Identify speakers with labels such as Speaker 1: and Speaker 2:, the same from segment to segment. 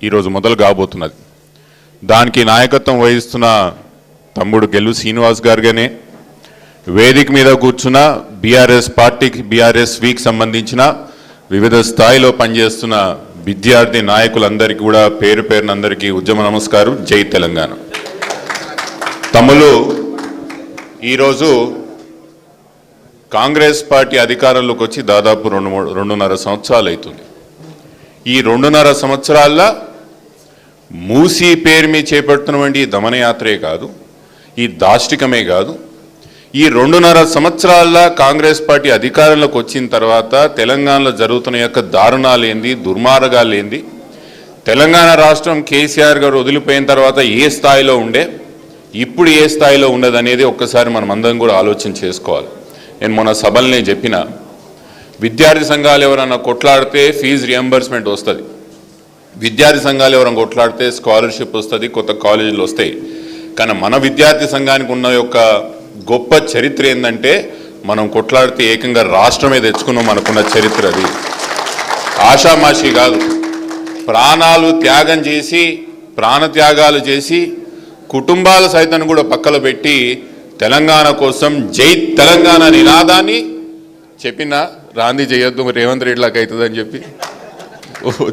Speaker 1: ఈరోజు మొదలు కాబోతున్నది. దానికి నాయకత్వం వహిస్తున్న తమ్ముడు గెల్లు శ్రీనివాస్ గారుగానే వేదిక మీద కూర్చున్న బీఆర్ఎస్ పార్టీకి బీఆర్ఎస్ వీక్ సంబంధించిన వివిధ స్థాయిలో పనిచేస్తున్న విద్యార్థి నాయకులందరికీ కూడా పేరు పేరునందరికీ ఉద్యమ నమస్కారం. జై తెలంగాణ. తమ్ముళ్ళు, ఈరోజు కాంగ్రెస్ పార్టీ అధికారంలోకి వచ్చి దాదాపు 2.5 సంవత్సరాలు అవుతుంది. ఈ 2.5 సంవత్సరాల్లో మూసీ పేరు మీద చేపడుతున్నటువంటి దమనయాత్రే కాదు, ఈ దాష్టికమే కాదు, ఈ 2.5 సంవత్సరాల్లో కాంగ్రెస్ పార్టీ అధికారంలోకి వచ్చిన తర్వాత తెలంగాణలో జరుగుతున్న యొక్క దారుణాలు ఏంది, దుర్మార్గాలు ఏంది, తెలంగాణ రాష్ట్రం కేసీఆర్ గారు వదిలిపోయిన తర్వాత ఏ స్థాయిలో ఉండే, ఇప్పుడు ఏ స్థాయిలో ఉండదనేది ఒక్కసారి మనం అందరం కూడా ఆలోచన చేసుకోవాలి. నేను మొన్న సభల్నే చెప్పిన, విద్యార్థి సంఘాలు ఎవరన్నా కొట్లాడితే ఫీజు రియంబర్స్మెంట్ వస్తుంది, విద్యార్థి సంఘాలు ఎవరైనా కొట్లాడితే స్కాలర్షిప్ వస్తుంది, కొత్త కాలేజీలు వస్తాయి. కానీ మన విద్యార్థి సంఘానికి ఉన్న యొక్క గొప్ప చరిత్ర ఏంటంటే, మనం కొట్లాడితే ఏకంగా రాష్ట్రమే తెచ్చుకున్నాం. మనకున్న చరిత్ర అది ఆషామాషి కాదు. ప్రాణాలు త్యాగం చేసి, ప్రాణత్యాగాలు చేసి, కుటుంబాల సైతం కూడా పక్కన పెట్టి తెలంగాణ కోసం జై తెలంగాణ నినాదాన్ని చెప్పిన రాంది చేయొద్దు రేవంత్ రెడ్డిలాగా అవుతుందని చెప్పి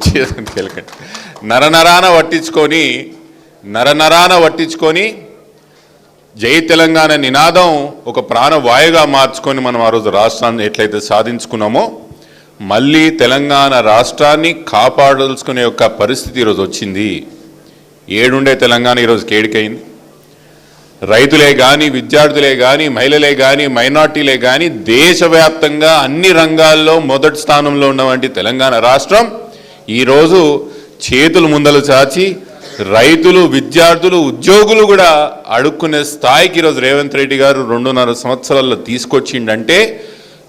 Speaker 1: చేయకండి. నరనరాన పట్టించుకొని జై తెలంగాణ నినాదం ఒక ప్రాణవాయుగా మార్చుకొని మనం ఆ రోజు రాష్ట్రాన్ని ఎట్లయితే సాధించుకున్నామో, మళ్ళీ తెలంగాణ రాష్ట్రాన్ని కాపాడాల్సుకునే యొక్క పరిస్థితి ఈరోజు వచ్చింది. ఏడుండే తెలంగాణ ఈరోజు కేడికైంది. రైతులే కానీ, విద్యార్థులే కానీ, మహిళలే కానీ, మైనార్టీలే కానీ దేశవ్యాప్తంగా అన్ని రంగాల్లో మొదటి స్థానంలో ఉన్నటువంటి తెలంగాణ రాష్ట్రం ఈరోజు చేతులు ముందలు చాచి రైతులు, విద్యార్థులు, ఉద్యోగులు కూడా అడుక్కునే స్థాయికి ఈరోజు రేవంత్ రెడ్డి గారు 2.5 సంవత్సరాల్లో తీసుకొచ్చిండంటే,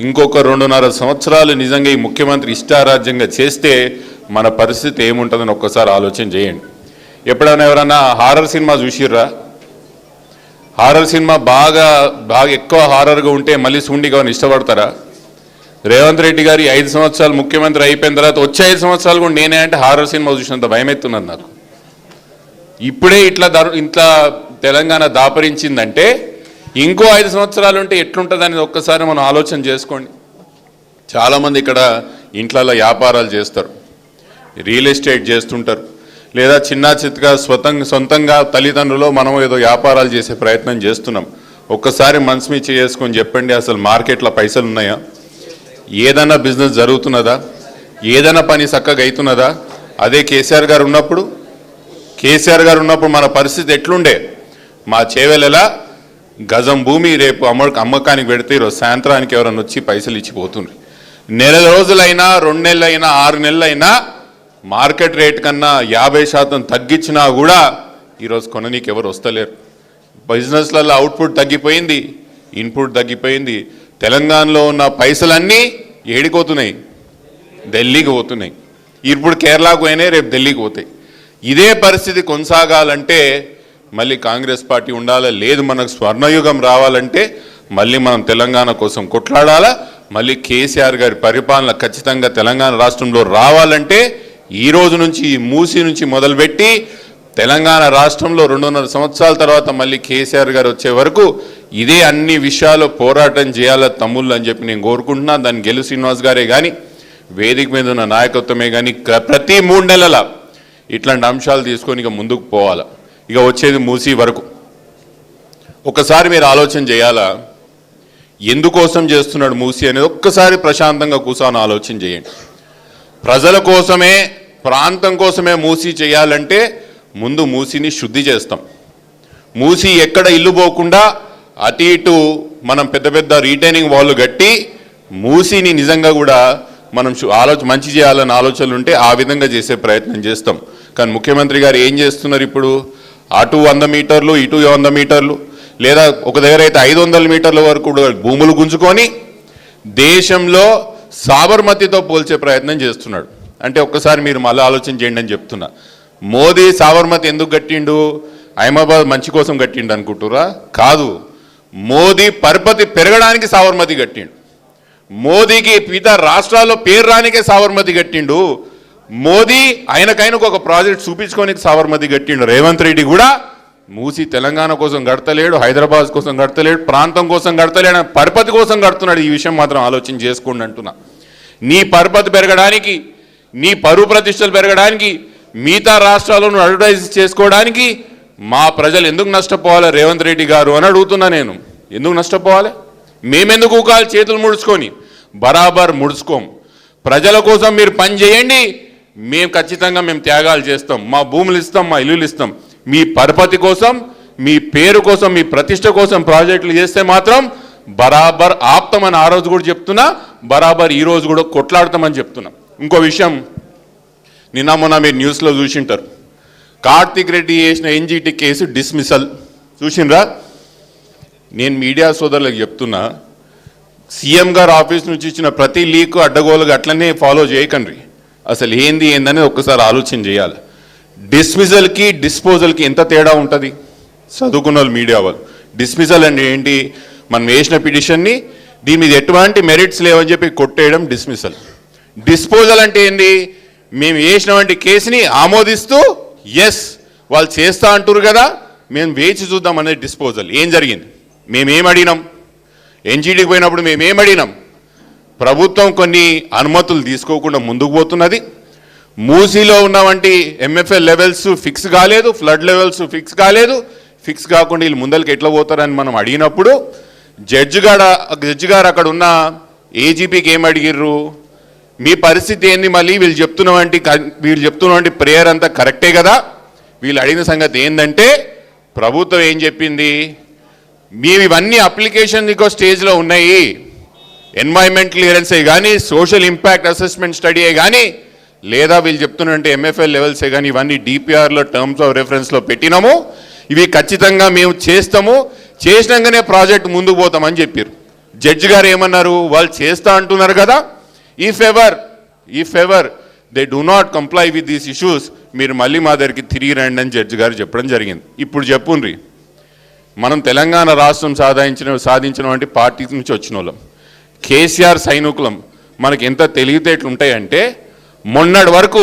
Speaker 1: ఇంకొక 2.5 సంవత్సరాలు నిజంగా ఈ ముఖ్యమంత్రి ఇష్టారాజ్యంగా చేస్తే మన పరిస్థితి ఏముంటుందని ఒక్కసారి ఆలోచన చేయండి. ఎప్పుడైనా ఎవరన్నా హారర్ సినిమా చూసిర్రా? హారర్ సినిమా బాగా ఎక్కువ హారర్గా ఉంటే మళ్ళీ సూండిగా ఇష్టపడతారా? రేవంత్ రెడ్డి గారి 5 సంవత్సరాలు ముఖ్యమంత్రి అయిపోయిన తర్వాత వచ్చే 5 సంవత్సరాలు కూడా నేనే అంటే హారర్ సినిమా చూసినంత భయం ఎత్తున్నది నాకు. ఇప్పుడే ఇట్లా తెలంగాణ దాపరించిందంటే ఇంకో 5 సంవత్సరాలు ఉంటే ఎట్లుంటుందని ఒక్కసారి మనం ఆలోచన చేసుకోండి. చాలామంది ఇక్కడ ఇంట్లలో వ్యాపారాలు చేస్తారు, రియల్ ఎస్టేట్ చేస్తుంటారు, లేదా చిన్న చిత్తగా సొంతంగా తల్లిదండ్రులు మనం ఏదో వ్యాపారాలు చేసే ప్రయత్నం చేస్తున్నాం. ఒక్కసారి మనసు మీద చేసుకొని చెప్పండి, అసలు మార్కెట్లో పైసలు ఉన్నాయా? ఏదైనా బిజినెస్ జరుగుతున్నదా? ఏదైనా పని చక్కగా అవుతున్నదా? అదే కేసీఆర్ గారు ఉన్నప్పుడు మన పరిస్థితి ఎట్లుండే? మా చేవెలలా గజం భూమి రేపు అమ్మకానికి పెడితే ఈరోజు సాయంత్రానికి ఎవరైనా వచ్చి పైసలు ఇచ్చిపోతుండ్రు. నెల రోజులైనా, 2 నెలలైనా, 6 నెలలైనా మార్కెట్ రేట్ కన్నా 50% తగ్గించినా కూడా ఈరోజు కొననీకి ఎవరు వస్తలేరు. బిజినెస్లలో అవుట్పుట్ తగ్గిపోయింది, ఇన్పుట్ తగ్గిపోయింది. తెలంగాణలో ఉన్న పైసలన్నీ ఏడిపోతున్నాయి, ఢిల్లీకి పోతున్నాయి. ఇప్పుడు కేరళకు పోయినాయి, రేపు ఢిల్లీకి పోతాయి. ఇదే పరిస్థితి కొనసాగాలంటే మళ్ళీ కాంగ్రెస్ పార్టీ ఉండాలా? లేదు, మనకు స్వర్ణయుగం రావాలంటే మళ్ళీ మనం తెలంగాణ కోసం కొట్లాడాలా. మళ్ళీ కేసీఆర్ గారి పరిపాలన ఖచ్చితంగా తెలంగాణ రాష్ట్రంలో రావాలంటే ఈ రోజు నుంచి, ఈ మూసీ నుంచి మొదలుపెట్టి తెలంగాణ రాష్ట్రంలో 2.5 సంవత్సరాల తర్వాత మళ్ళీ కేసీఆర్ గారు వచ్చే వరకు ఇదే అన్ని విషయాలు పోరాటం చేయాలా తమ్ముళ్ళు అని చెప్పి నేను కోరుకుంటున్నా. దాన్ని గెల్లు శ్రీనివాస్ గారే కానీ, వేదిక మీద ఉన్న నాయకత్వమే కానీ ప్రతి 3 నెలల ఇట్లాంటి అంశాలు తీసుకొని ఇక ముందుకు పోవాలా. ఇక వచ్చేది మూసీ వరకు ఒకసారి మీరు ఆలోచన చేయాలా, ఎందుకోసం చేస్తున్నాడు మూసీ అనేది ఒక్కసారి ప్రశాంతంగా కూర్చొని ఆలోచన చేయండి. ప్రజల కోసమే, ప్రాంతం కోసమే మూసీ చేయాలంటే ముందు మూసీని శుద్ధి చేస్తాం. మూసీ ఎక్కడ ఇల్లు పోకుండా అటు ఇటు మనం పెద్ద రీటైనింగ్ వాల్ కట్టి మూసీని నిజంగా కూడా మనం మంచి చేయాలని ఆలోచనలు ఉంటే ఆ విధంగా చేసే ప్రయత్నం చేస్తాం. కానీ ముఖ్యమంత్రి గారు ఏం చేస్తున్నారు? ఇప్పుడు అటు 100 మీటర్లు, ఇటు 100 మీటర్లు, లేదా ఒక దగ్గర అయితే 500 మీటర్ల వరకు భూములు గుంజుకొని దేశంలో సాబర్మతితో పోల్చే ప్రయత్నం చేస్తున్నాడు. అంటే ఒక్కసారి మీరు మళ్ళీ ఆలోచన చేయండి అని చెప్తున్నా. మోదీ సాబర్మతి ఎందుకు కట్టిండు? అహ్మదాబాద్ మంచి కోసం కట్టిండు అనుకుంటురా? కాదు, మోదీ పరపతి పెరగడానికి సాబర్మతి కట్టిండు. మోదీకి ఇతర రాష్ట్రాల్లో పేరు రానికే సాబర్మతి కట్టిండు. మోదీ ఆయనకైనా ఒక ప్రాజెక్ట్ చూపించుకోనికి సాబర్మతి కట్టిండు. రేవంత్ రెడ్డి కూడా మూసి తెలంగాణ కోసం కడతలేడు, హైదరాబాద్ కోసం కడతలేడు, ప్రాంతం కోసం కడతలేడు, పరపతి కోసం కడుతున్నాడు. ఈ విషయం మాత్రం ఆలోచన చేసుకోండి అంటున్నా. నీ పరపతి పెరగడానికి, నీ పరువు ప్రతిష్టలు పెరగడానికి, మిగతా రాష్ట్రాలను అడ్వర్టైజ్ చేసుకోవడానికి మా ప్రజలు ఎందుకు నష్టపోవాలి రేవంత్ రెడ్డి గారు అని అడుగుతున్నా నేను. ఎందుకు నష్టపోవాలి? మేమెందుకు ఊకాలి చేతులు ముడుచుకొని? బరాబర్ ముడుచుకోం. ప్రజల కోసం మీరు పని చేయండి, మేము ఖచ్చితంగా త్యాగాలు చేస్తాం, మా భూములు ఇస్తాం, మా ఇల్లులు ఇస్తాం. మీ పరపతి కోసం, మీ పేరు కోసం, మీ ప్రతిష్ట కోసం ప్రాజెక్టులు చేస్తే మాత్రం బరాబర్ ఆప్తామని ఆ రోజు కూడా చెప్తున్నా, బరాబర్ ఈ రోజు కూడా కొట్లాడతామని చెప్తున్నా. ఇంకో విషయం, నిన్న మొన్న మీరు న్యూస్లో చూసింటారు, కార్తిక్ రెడ్డి చేసిన ఎన్జిటి కేసు డిస్మిసల్ చూసిండ్రా? నేను మీడియా సోదరులకు చెప్తున్నా, సీఎం గారు ఆఫీస్ నుంచి ఇచ్చిన ప్రతి లీక్ అడ్డగోలుగా అట్లనే ఫాలో చేయకండి. అసలు ఏందని ఒక్కసారి ఆలోచన చేయాలి. డిస్మిసల్కి డిస్పోజల్కి ఎంత తేడా ఉంటుంది? చదువుకున్న వాళ్ళు మీడియా వాళ్ళు. డిస్మిసల్ అంటే ఏంటి? మనం వేసిన పిటిషన్ని దీని మీద ఎటువంటి మెరిట్స్ లేవని చెప్పి కొట్టేయడం డిస్మిసల్. డిస్పోజల్ అంటే ఏంటి? మేము వేసినటువంటి కేసుని ఆమోదిస్తూ ఎస్ వాళ్ళు చేస్తా అంటారు కదా, మేము వేచి చూద్దాం అనేది డిస్పోజల్. ఏం జరిగింది? మేమేం అడిగినాం? ఎన్జీడీకి పోయినప్పుడు మేమేం అడిగినాం? ప్రభుత్వం కొన్ని అనుమతులు తీసుకోకుండా ముందుకు పోతున్నది. మూసీలో ఉన్నవంటి ఎంఎఫ్ఎల్ లెవెల్స్ ఫిక్స్ కాలేదు, ఫ్లడ్ లెవెల్స్ ఫిక్స్ కాలేదు. ఫిక్స్ కాకుండా వీళ్ళు ముందరికి ఎట్లా పోతారని మనం అడిగినప్పుడు జడ్జి గారు అక్కడ ఉన్న ఏజీపీకి ఏం అడిగిర్రు? మీ పరిస్థితి ఏంది? మళ్ళీ వీళ్ళు చెప్తున్నవంటి ప్రేయర్ అంతా కరెక్టే కదా. వీళ్ళు అడిగిన సంగతి ఏంటంటే ప్రభుత్వం ఏం చెప్పింది? మేము ఇవన్నీ అప్లికేషన్ ఇంకో స్టేజ్లో ఉన్నాయి, ఎన్వైరన్మెంట్ క్లియరెన్సే కానీ, సోషల్ ఇంపాక్ట్ అసెస్మెంట్ స్టడీయే కానీ, లేదా వీళ్ళు చెప్తున్నట్టు ఎంఎఫ్ఎల్ లెవెల్సే కానీ ఇవన్నీ డిపిఆర్లో టర్మ్స్ ఆఫ్ రెఫరెన్స్లో పెట్టినాము, ఇవి ఖచ్చితంగా మేము చేస్తాము, చేసినాకనే ప్రాజెక్ట్ ముందుకు పోతామని చెప్పారు. జడ్జి గారు ఏమన్నారు? వాళ్ళు చేస్తా అంటున్నారు కదా, if ever they do not comply with these issues, మీరు మళ్ళీ మా దగ్గరికి తిరిగి రండి అని జడ్జి గారు చెప్పడం జరిగింది. ఇప్పుడు చెప్పుండ్రి, మనం తెలంగాణ రాష్ట్రం సాధించిన వంటి పార్టీ నుంచి వచ్చిన వాళ్ళం, కేసీఆర్ సైనికులం. మనకి ఎంత తెలివితేటలు ఉంటాయంటే మొన్నటి వరకు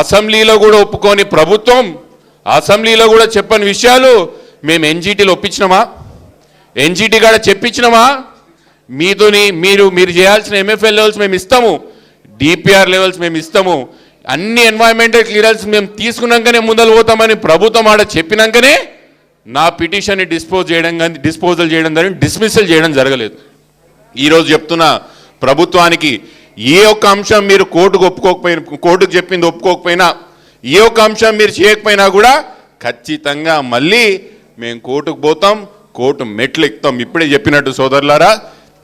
Speaker 1: అసెంబ్లీలో కూడా ఒప్పుకొని ప్రభుత్వం అసెంబ్లీలో కూడా చెప్పని విషయాలు మేము ఎన్జీటీలో ఒప్పించినామా? ఎన్జీటీ కూడా చెప్పించినామా? మీతోని మీరు చేయాల్సిన ఎంఎఫ్ఎల్ లెవెల్స్ మేము ఇస్తాము, డిపిఆర్ లెవెల్స్ మేము ఇస్తాము, అన్ని ఎన్వైరన్మెంటల్ క్లియరెన్స్ మేము తీసుకున్నాకనే ముందలు పోతామని ప్రభుత్వం ఆడ చెప్పినాకనే నా పిటిషన్ని డిస్పోజల్ చేయడం జరిగింది, డిస్మిసల్ చేయడం జరగలేదు. ఈరోజు చెప్తున్నా ప్రభుత్వానికి, ఏ ఒక్క అంశం మీరు కోర్టుకు చెప్పింది ఒప్పుకోకపోయినా, ఏ ఒక్క అంశం మీరు చేయకపోయినా కూడా ఖచ్చితంగా మళ్ళీ మేము కోర్టుకు పోతాం, కోర్టు మెట్లు ఎక్కుతాం. ఇప్పుడే చెప్పినట్టు సోదరులారా,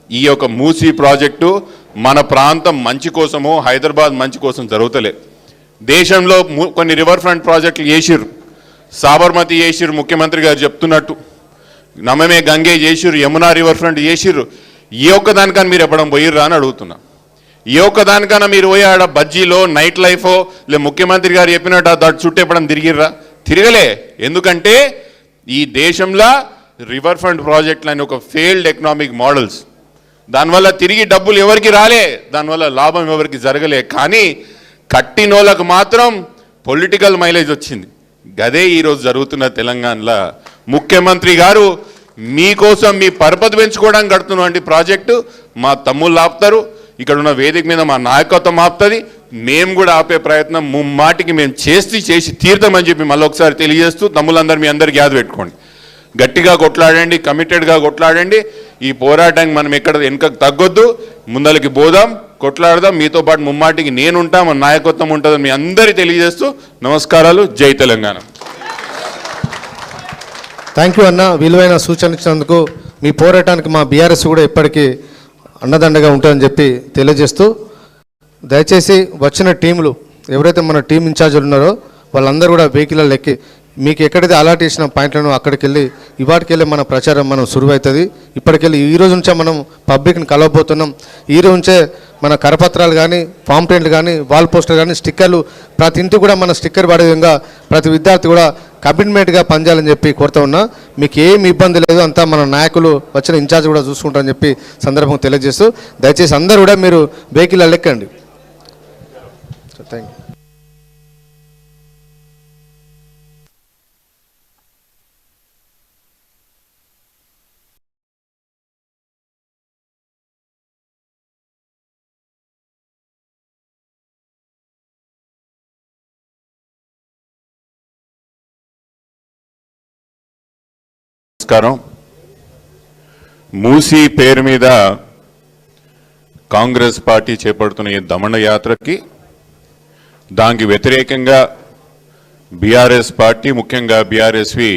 Speaker 1: ఈ యొక్క మూసీ ప్రాజెక్టు మన ప్రాంతం మంచి కోసమో హైదరాబాద్ మంచి కోసం జరుగుతలే. దేశంలో కొన్ని రివర్ ఫ్రంట్ ప్రాజెక్టులు చేసిర్రు, సాబర్మతి చేసిర్రు, ముఖ్యమంత్రి గారు చెప్తున్నట్టు నమమే గంగే చేసిర్రు, యమునా రివర్ ఫ్రంట్ చేసిర్రు. ఏ ఒక్కదానికన్నా మీరు ఎప్పడం పోయిర్రా అని అడుగుతున్నా. ఏ ఒక్కదానికన్నా మీరు పోయి ఆడ బజ్జీలో నైట్ లైఫో లే ముఖ్యమంత్రి గారు చెప్పినట్టు దాటి చుట్టూ ఎప్పడం తిరిగిర్రా? తిరగలే. ఎందుకంటే ఈ దేశంలో రివర్ ఫ్రంట్ ప్రాజెక్టులు అని ఒక ఫెయిల్డ్ ఎకనామిక్ మోడల్స్, దానివల్ల తిరిగి డబ్బులు ఎవరికి రాలే, దానివల్ల లాభం ఎవరికి జరగలే. కానీ కట్టినోళ్ళకు మాత్రం పొలిటికల్ మైలేజ్ వచ్చింది. గదే ఈరోజు జరుగుతున్న తెలంగాణలో. ముఖ్యమంత్రి గారు మీకోసం మీ పరపతి పెంచుకోవడానికి కడుతున్నటువంటి ప్రాజెక్టు మా తమ్ముళ్ళు ఆపుతారు, ఇక్కడ ఉన్న వేదిక మీద మా నాయకత్వం ఆపుతుంది, మేము కూడా ఆపే ప్రయత్నం ముమ్మాటికి మేము చేసి తీర్థమని చెప్పి మళ్ళీ ఒకసారి తెలియజేస్తూ, తమ్ముళ్ళందరూ మీ అందరికీ యాద పెట్టుకోండి, గట్టిగా కొట్లాడండి, కమిటెడ్గా కొట్లాడండి. ఈ పోరాటానికి మనం ఎక్కడ వెనుకకు తగ్గొద్దు, ముందరికి పోదాం, కొట్లాడదాం. మీతో పాటు ముమ్మాటికి నేనుంటా, మన నాయకత్వం ఉంటుందని మీ అందరికీ తెలియజేస్తూ నమస్కారాలు. జై తెలంగాణ.
Speaker 2: థ్యాంక్ యూ అన్న, విలువైన సూచనలు ఇచ్చినందుకు. మీ పోరాటానికి మా బీఆర్ఎస్ కూడా ఎప్పటికీ అండదండగా ఉంటుందని చెప్పి తెలియజేస్తూ, దయచేసి వచ్చిన టీములు ఎవరైతే మన టీం ఇన్ఛార్జీలు ఉన్నారో వాళ్ళందరూ కూడా వెహికల్లో ఎక్కి మీకు ఎక్కడైతే అలాట్ చేసిన పాయింట్లను అక్కడికి వెళ్ళి ఇవాటికెళ్ళి మన ప్రచారం మనం సురువవుతుంది. ఇప్పటికెళ్ళి ఈ రోజు నుంచే మనం పబ్లిక్ని కలవబోతున్నాం. ఈ రోజు నుంచే మన కరపత్రాలు కానీ, పాంప్లెంట్లు కానీ, వాల్ పోస్టర్ కానీ, స్టిక్కర్లు ప్రతి ఇంటికి కూడా మన స్టిక్కర్ పడే విధంగా ప్రతి విద్యార్థి కూడా కమిట్మెంట్గా పనిచేయాలని చెప్పి కోరుతా ఉన్నా. మీకు ఏమి ఇబ్బంది లేదు, అంతా మన నాయకులు వచ్చిన ఇన్ఛార్జ్ కూడా చూసుకుంటారని చెప్పి సందర్భంగా తెలియజేస్తూ, దయచేసి అందరూ కూడా మీరు వెహికల్ ఎక్కండి. Thank you.
Speaker 1: నమస్కారం. మూసీ పేరు మీద కాంగ్రెస్ పార్టీ చేపడుతున్న ఈ దమన యాత్రకి దానికి వ్యతిరేకంగా బీఆర్ఎస్ పార్టీ ముఖ్యంగా బీఆర్ఎస్వి